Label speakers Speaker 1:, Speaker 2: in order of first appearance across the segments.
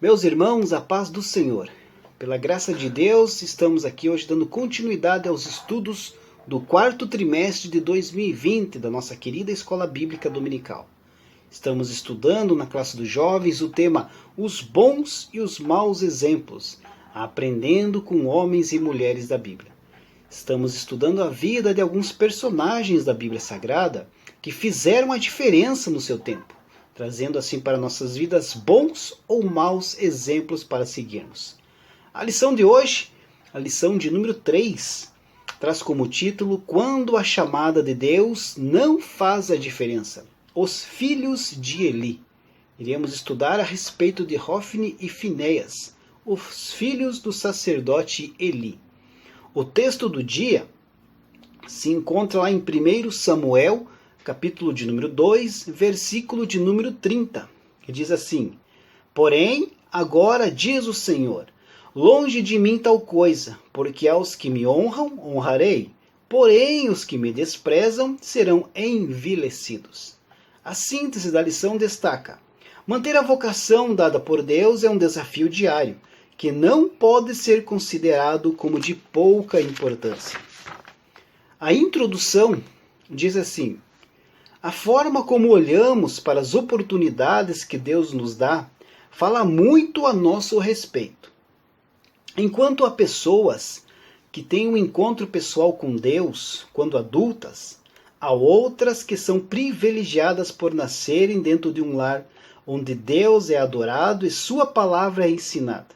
Speaker 1: Meus irmãos, a paz do Senhor. Pela graça de Deus, estamos aqui hoje dando continuidade aos estudos do quarto trimestre de 2020 da nossa querida Escola Bíblica Dominical. Estamos estudando na classe dos jovens o tema Os Bons e os Maus Exemplos, aprendendo com homens e mulheres da Bíblia. Estamos estudando a vida de alguns personagens da Bíblia Sagrada que fizeram a diferença no seu tempo, trazendo assim para nossas vidas bons ou maus exemplos para seguirmos. A lição de hoje, a lição de número 3, traz como título Quando a chamada de Deus não faz a diferença. Os filhos de Eli. Iremos estudar a respeito de Hofni e Finéias, os filhos do sacerdote Eli. O texto do dia se encontra lá em 1 Samuel, capítulo de número 2, versículo de número 30, que diz assim: Porém, agora diz o Senhor, longe de mim tal coisa, porque aos que me honram, honrarei, porém os que me desprezam serão envilecidos. A síntese da lição destaca: manter a vocação dada por Deus é um desafio diário, que não pode ser considerado como de pouca importância. A introdução diz assim: a forma como olhamos para as oportunidades que Deus nos dá fala muito a nosso respeito. Enquanto há pessoas que têm um encontro pessoal com Deus quando adultas, há outras que são privilegiadas por nascerem dentro de um lar onde Deus é adorado e sua palavra é ensinada.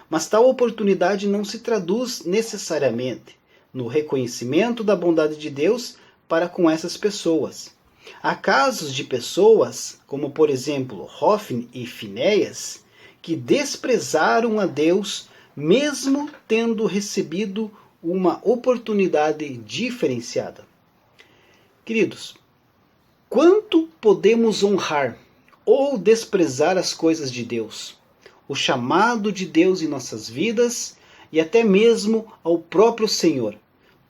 Speaker 1: Mas tal oportunidade não se traduz necessariamente no reconhecimento da bondade de Deus para com essas pessoas. Há casos de pessoas, como por exemplo Hofni e Finéias, que desprezaram a Deus mesmo tendo recebido uma oportunidade diferenciada. Queridos, quanto podemos honrar ou desprezar as coisas de Deus, o chamado de Deus em nossas vidas e até mesmo ao próprio Senhor?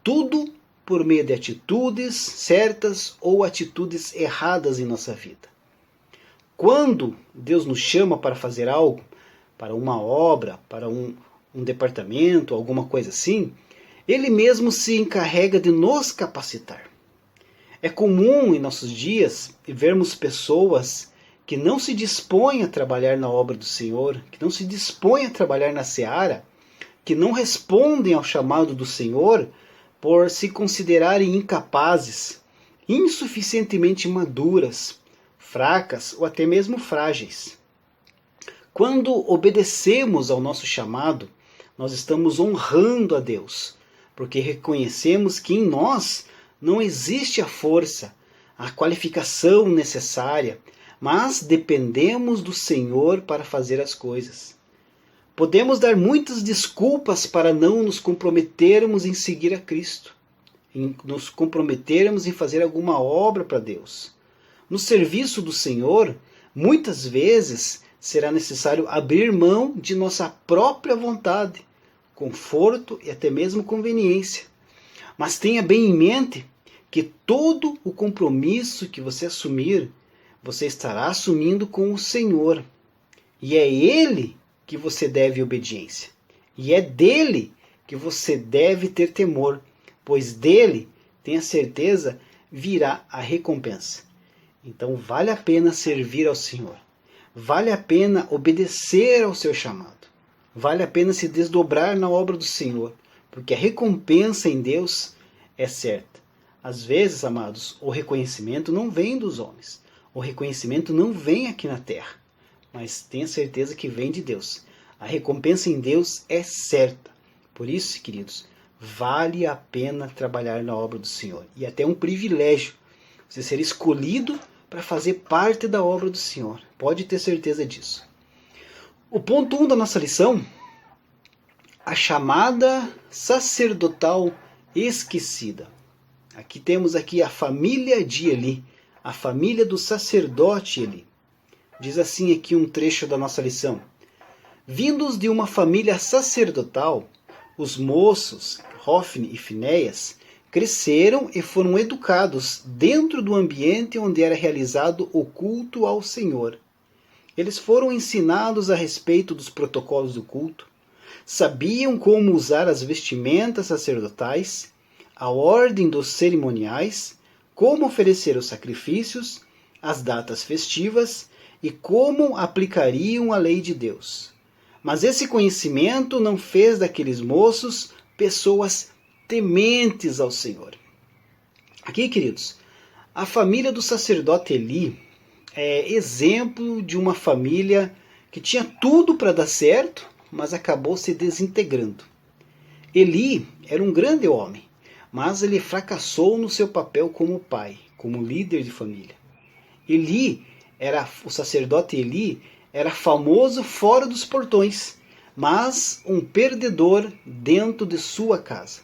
Speaker 1: Tudo por meio de atitudes certas ou atitudes erradas em nossa vida. Quando Deus nos chama para fazer algo, para uma obra, para um departamento, alguma coisa assim, Ele mesmo se encarrega de nos capacitar. É comum em nossos dias vermos pessoas que não se dispõem a trabalhar na obra do Senhor, que não se dispõem a trabalhar na seara, que não respondem ao chamado do Senhor por se considerarem incapazes, insuficientemente maduras, fracas ou até mesmo frágeis. Quando obedecemos ao nosso chamado, nós estamos honrando a Deus, porque reconhecemos que em nós não existe a força, a qualificação necessária, mas dependemos do Senhor para fazer as coisas. Podemos dar muitas desculpas para não nos comprometermos em seguir a Cristo, em nos comprometermos em fazer alguma obra para Deus. No serviço do Senhor, muitas vezes será necessário abrir mão de nossa própria vontade, conforto e até mesmo conveniência. Mas tenha bem em mente que todo o compromisso que você assumir, você estará assumindo com o Senhor. E é Ele que você deve obediência. E é dele que você deve ter temor, pois dele, tenha certeza, virá a recompensa. Então vale a pena servir ao Senhor. Vale a pena obedecer ao seu chamado. Vale a pena se desdobrar na obra do Senhor, porque a recompensa em Deus é certa. Às vezes, amados, o reconhecimento não vem dos homens. O reconhecimento não vem aqui na terra, mas tenha certeza que vem de Deus. A recompensa em Deus é certa. Por isso, queridos, vale a pena trabalhar na obra do Senhor. E até um privilégio você ser escolhido para fazer parte da obra do Senhor. Pode ter certeza disso. O ponto 1 da nossa lição, a chamada sacerdotal esquecida. Aqui temos a família de Eli, a família do sacerdote Eli. Diz assim aqui um trecho da nossa lição. Vindos de uma família sacerdotal, os moços, Hofni e Finéias, cresceram e foram educados dentro do ambiente onde era realizado o culto ao Senhor. Eles foram ensinados a respeito dos protocolos do culto, sabiam como usar as vestimentas sacerdotais, a ordem dos cerimoniais, como oferecer os sacrifícios, as datas festivas e como aplicariam a lei de Deus. Mas esse conhecimento não fez daqueles moços pessoas tementes ao Senhor. Aqui, queridos, a família do sacerdote Eli é exemplo de uma família que tinha tudo para dar certo, mas acabou se desintegrando. Eli era um grande homem, mas ele fracassou no seu papel como pai, como líder de família. O sacerdote Eli era famoso fora dos portões, mas um perdedor dentro de sua casa.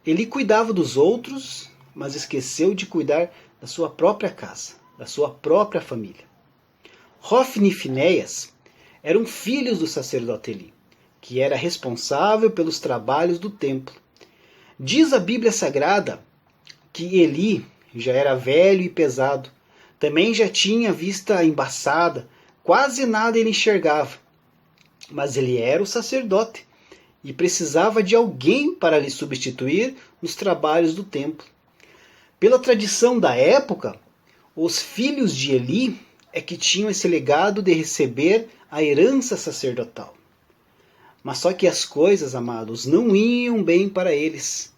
Speaker 1: Eli cuidava dos outros, mas esqueceu de cuidar da sua própria casa, da sua própria família. Hofni e Finéias eram filhos do sacerdote Eli, que era responsável pelos trabalhos do templo. Diz a Bíblia Sagrada que Eli já era velho e pesado, também já tinha a vista embaçada, quase nada ele enxergava. Mas ele era o sacerdote e precisava de alguém para lhe substituir nos trabalhos do templo. Pela tradição da época, os filhos de Eli é que tinham esse legado de receber a herança sacerdotal. Mas só que as coisas, amados, não iam bem para eles.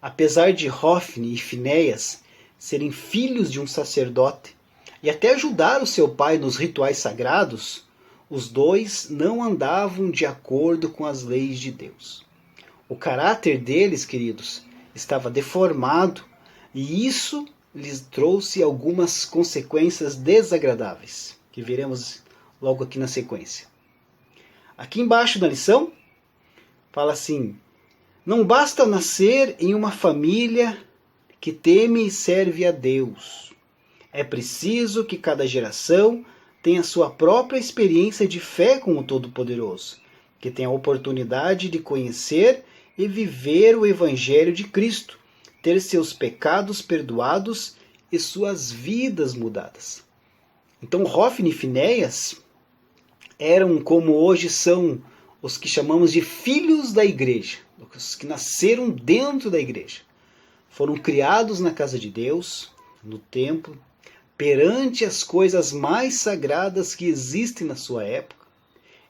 Speaker 1: Apesar de Hofni e Finéias serem filhos de um sacerdote e até ajudar o seu pai nos rituais sagrados, os dois não andavam de acordo com as leis de Deus. O caráter deles, queridos, estava deformado e isso lhes trouxe algumas consequências desagradáveis, que veremos logo aqui na sequência. Aqui embaixo na lição, fala assim: não basta nascer em uma família que teme e serve a Deus. É preciso que cada geração tenha sua própria experiência de fé com o Todo-Poderoso, que tenha a oportunidade de conhecer e viver o Evangelho de Cristo, ter seus pecados perdoados e suas vidas mudadas. Então, Hofni e Finéias eram como hoje são os que chamamos de filhos da igreja, os que nasceram dentro da igreja. Foram criados na casa de Deus, no templo, perante as coisas mais sagradas que existem na sua época.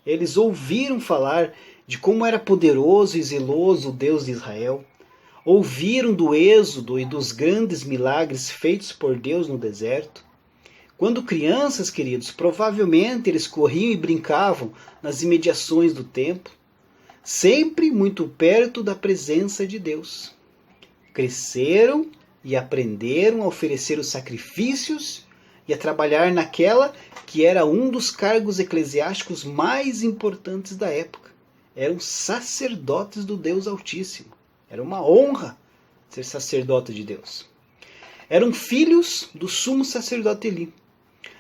Speaker 1: Eles ouviram falar de como era poderoso e zeloso o Deus de Israel, ouviram do êxodo e dos grandes milagres feitos por Deus no deserto. Quando crianças, queridos, provavelmente eles corriam e brincavam nas imediações do templo, sempre muito perto da presença de Deus. Cresceram e aprenderam a oferecer os sacrifícios e a trabalhar naquela que era um dos cargos eclesiásticos mais importantes da época. Eram sacerdotes do Deus Altíssimo. Era uma honra ser sacerdote de Deus. Eram filhos do sumo sacerdote Eli.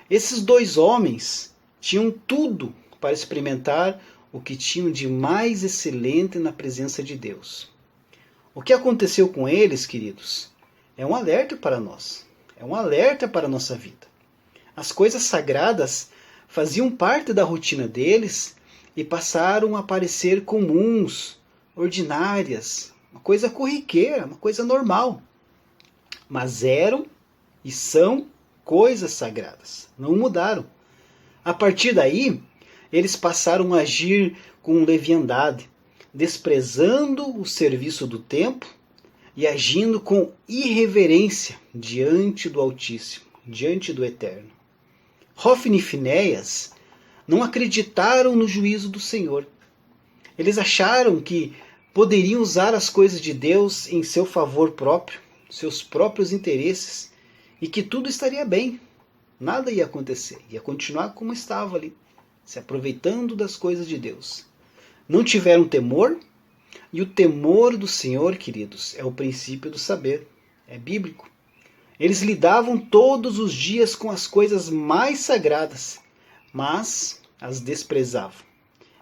Speaker 1: Esses dois homens tinham tudo para experimentar o que tinham de mais excelente na presença de Deus. O que aconteceu com eles, queridos, é um alerta para nós. É um alerta para a nossa vida. As coisas sagradas faziam parte da rotina deles e passaram a parecer comuns, ordinárias, uma coisa corriqueira, uma coisa normal. Mas eram e são coisas sagradas. Não mudaram. A partir daí, eles passaram a agir com leviandade, desprezando o serviço do templo e agindo com irreverência diante do Altíssimo, diante do Eterno. Hofni e Finéias não acreditaram no juízo do Senhor. Eles acharam que poderiam usar as coisas de Deus em seu favor próprio, seus próprios interesses, e que tudo estaria bem. Nada ia acontecer, ia continuar como estava ali, se aproveitando das coisas de Deus. Não tiveram temor, e o temor do Senhor, queridos, é o princípio do saber, é bíblico. Eles lidavam todos os dias com as coisas mais sagradas, mas as desprezavam.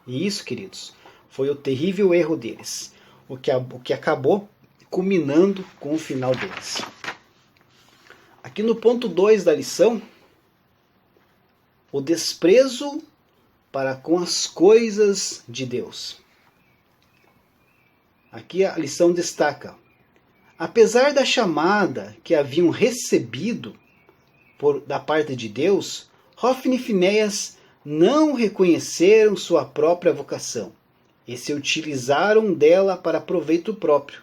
Speaker 1: E isso, queridos, foi o terrível erro deles, o que acabou culminando com o final deles. Aqui no ponto 2 da lição, o desprezo para com as coisas de Deus. Aqui a lição destaca: apesar da chamada que haviam recebido da parte de Deus, Hofni e Finéias não reconheceram sua própria vocação e se utilizaram dela para proveito próprio.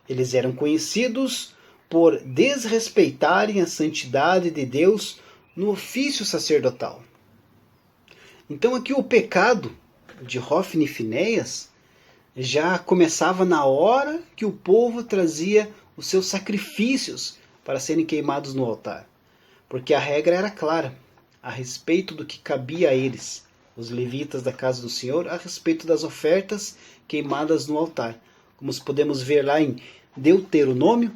Speaker 1: Eles eram conhecidos por desrespeitarem a santidade de Deus no ofício sacerdotal. Então aqui o pecado de Hofni e Finéias já começava na hora que o povo trazia os seus sacrifícios para serem queimados no altar. Porque a regra era clara a respeito do que cabia a eles, os levitas da casa do Senhor, a respeito das ofertas queimadas no altar. Como podemos ver lá em Deuteronômio,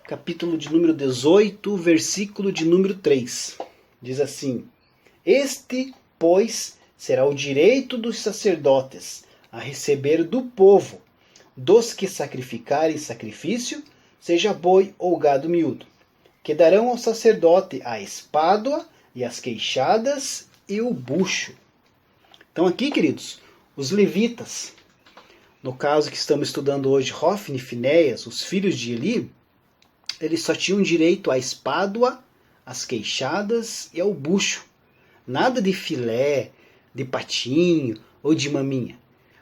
Speaker 1: capítulo de número 18, versículo de número 3. Diz assim: este, pois, será o direito dos sacerdotes a receber do povo, dos que sacrificarem sacrifício, seja boi ou gado miúdo, que darão ao sacerdote a espádua e as queixadas e o bucho. Então aqui, queridos, os levitas, no caso que estamos estudando hoje, Hofni e Finéias, os filhos de Eli, eles só tinham direito à espádua, às queixadas e ao bucho. Nada de filé, de patinho ou de maminha.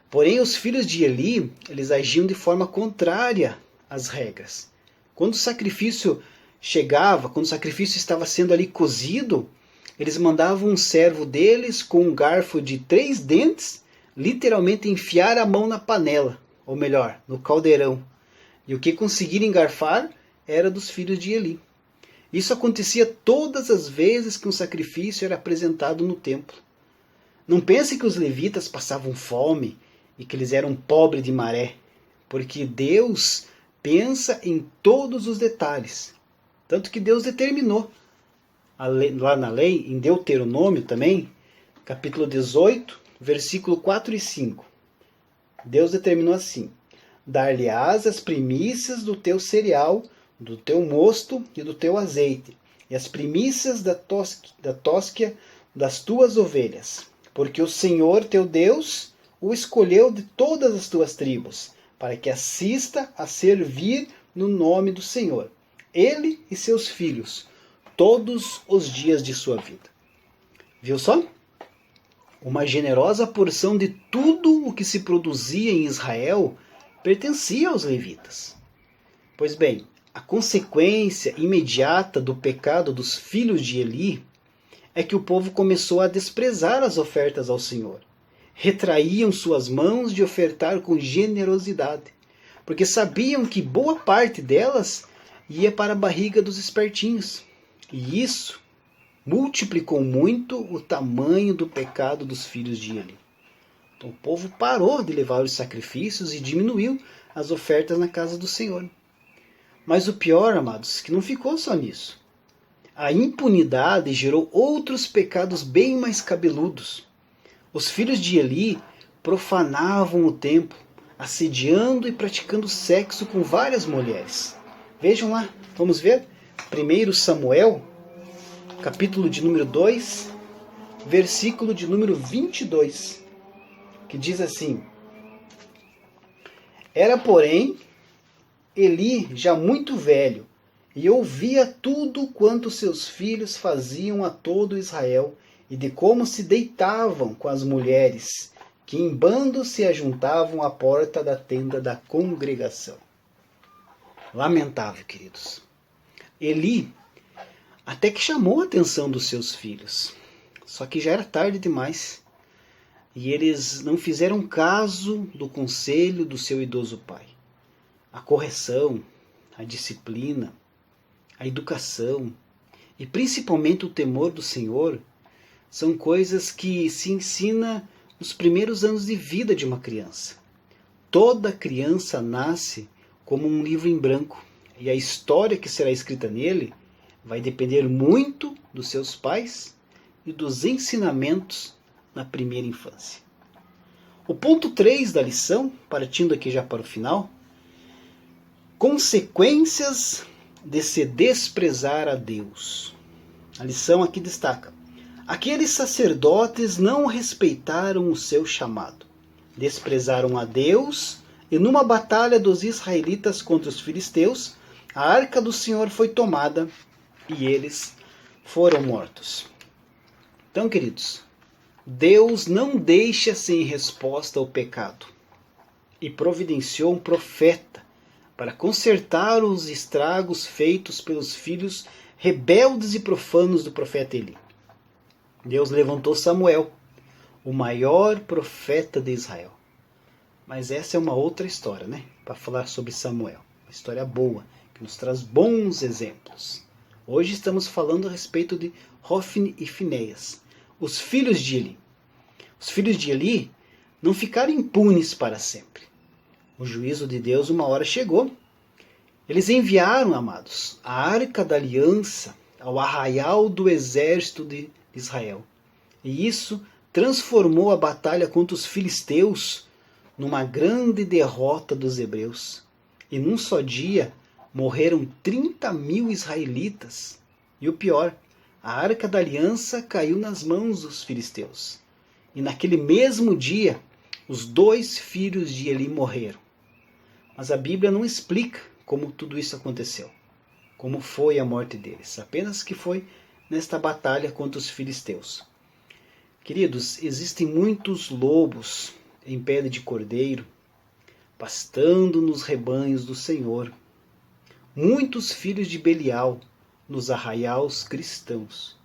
Speaker 1: Porém, os filhos de Eli, eles agiam de forma contrária às regras. Quando o sacrifício chegava, quando o sacrifício estava sendo ali cozido, eles mandavam um servo deles com um garfo de 3 dentes, literalmente enfiar a mão na panela, ou melhor, no caldeirão. E o que conseguiram engarfar era dos filhos de Eli. Isso acontecia todas as vezes que um sacrifício era apresentado no templo. Não pense que os levitas passavam fome e que eles eram pobres de maré, porque Deus pensa em todos os detalhes. Tanto que Deus determinou, lá na lei, em Deuteronômio também, capítulo 18, versículo 4 e 5. Deus determinou assim: dar-lhe-ás as primícias do teu cereal, do teu mosto e do teu azeite, e as primícias da tosquia das tuas ovelhas, porque o Senhor teu Deus o escolheu de todas as tuas tribos, para que assista a servir no nome do Senhor, ele e seus filhos, todos os dias de sua vida. Viu só? Uma generosa porção de tudo o que se produzia em Israel pertencia aos levitas. Pois bem, a consequência imediata do pecado dos filhos de Eli é que o povo começou a desprezar as ofertas ao Senhor. Retraíam suas mãos de ofertar com generosidade, porque sabiam que boa parte delas ia para a barriga dos espertinhos. E isso multiplicou muito o tamanho do pecado dos filhos de Eli. Então o povo parou de levar os sacrifícios e diminuiu as ofertas na casa do Senhor. Mas o pior, amados, que não ficou só nisso. A impunidade gerou outros pecados bem mais cabeludos. Os filhos de Eli profanavam o templo, assediando e praticando sexo com várias mulheres. Vejam lá, vamos ver? 1 Samuel, capítulo de número 2, versículo de número 22, que diz assim: era, porém, Eli já muito velho, e ouvia tudo quanto seus filhos faziam a todo Israel, e de como se deitavam com as mulheres, que em bando se ajuntavam à porta da tenda da congregação. Lamentável, queridos. Eli até que chamou a atenção dos seus filhos, só que já era tarde demais, e eles não fizeram caso do conselho do seu idoso pai. A correção, a disciplina, a educação e principalmente o temor do Senhor são coisas que se ensina nos primeiros anos de vida de uma criança. Toda criança nasce como um livro em branco, e a história que será escrita nele vai depender muito dos seus pais e dos ensinamentos na primeira infância. O ponto 3 da lição, partindo aqui já para o final: consequências de se desprezar a Deus. A lição aqui destaca: Aqueles sacerdotes não respeitaram o seu chamado, desprezaram a Deus, e numa batalha dos israelitas contra os filisteus, a arca do Senhor foi tomada e eles foram mortos. Então, queridos, Deus não deixa sem resposta o pecado e providenciou um profeta para consertar os estragos feitos pelos filhos rebeldes e profanos do profeta Eli. Deus levantou Samuel, o maior profeta de Israel. Mas essa é uma outra história, né? Para falar sobre Samuel. Uma história boa, que nos traz bons exemplos. Hoje estamos falando a respeito de Hofni e Finéias, os filhos de Eli. Os filhos de Eli não ficaram impunes para sempre. O juízo de Deus uma hora chegou. Eles enviaram, amados, a arca da aliança ao arraial do exército de Israel. E isso transformou a batalha contra os filisteus numa grande derrota dos hebreus. E num só dia morreram 30.000 israelitas. E o pior, a arca da aliança caiu nas mãos dos filisteus. E naquele mesmo dia, os 2 filhos de Eli morreram. Mas a Bíblia não explica como tudo isso aconteceu, como foi a morte deles, apenas que foi nesta batalha contra os filisteus. Queridos, existem muitos lobos em pele de cordeiro, pastando nos rebanhos do Senhor. Muitos filhos de Belial nos arraiais cristãos.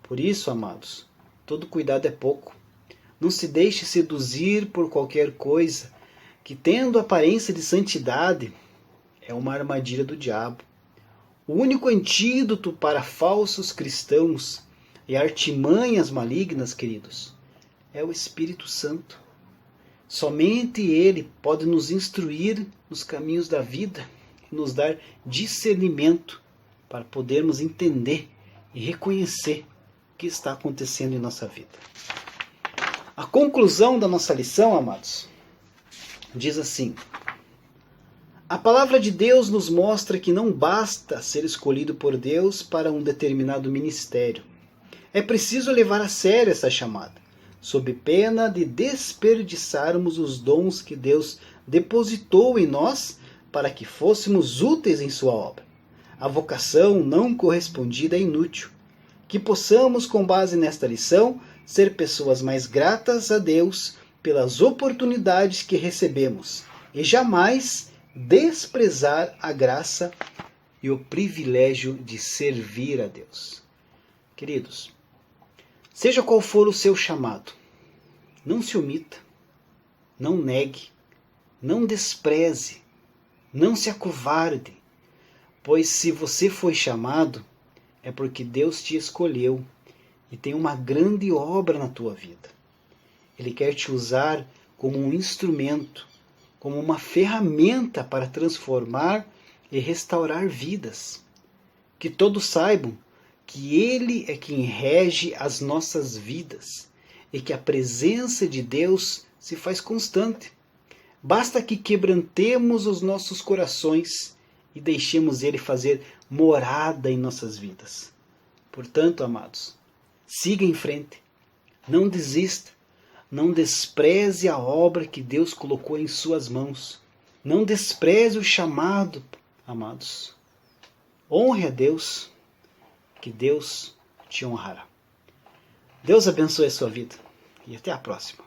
Speaker 1: Por isso, amados, todo cuidado é pouco. Não se deixe seduzir por qualquer coisa que, tendo aparência de santidade, é uma armadilha do diabo. O único antídoto para falsos cristãos e artimanhas malignas, queridos, é o Espírito Santo. Somente Ele pode nos instruir nos caminhos da vida e nos dar discernimento para podermos entender e reconhecer o que está acontecendo em nossa vida. A conclusão da nossa lição, amados, diz assim: a palavra de Deus nos mostra que não basta ser escolhido por Deus para um determinado ministério. É preciso levar a sério essa chamada, sob pena de desperdiçarmos os dons que Deus depositou em nós para que fôssemos úteis em sua obra. A vocação não correspondida é inútil. Que possamos, com base nesta lição, ser pessoas mais gratas a Deus pelas oportunidades que recebemos e jamais desprezar a graça e o privilégio de servir a Deus. Queridos, seja qual for o seu chamado, não se omita, não negue, não despreze, não se acovarde, pois se você foi chamado, é porque Deus te escolheu e tem uma grande obra na tua vida. Ele quer te usar como um instrumento, como uma ferramenta para transformar e restaurar vidas. Que todos saibam que Ele é quem rege as nossas vidas e que a presença de Deus se faz constante. Basta que quebrantemos os nossos corações e deixemos Ele fazer morada em nossas vidas. Portanto, amados, siga em frente, não desista, não despreze a obra que Deus colocou em suas mãos, não despreze o chamado, amados. Honre a Deus, que Deus te honrará. Deus abençoe a sua vida e até a próxima.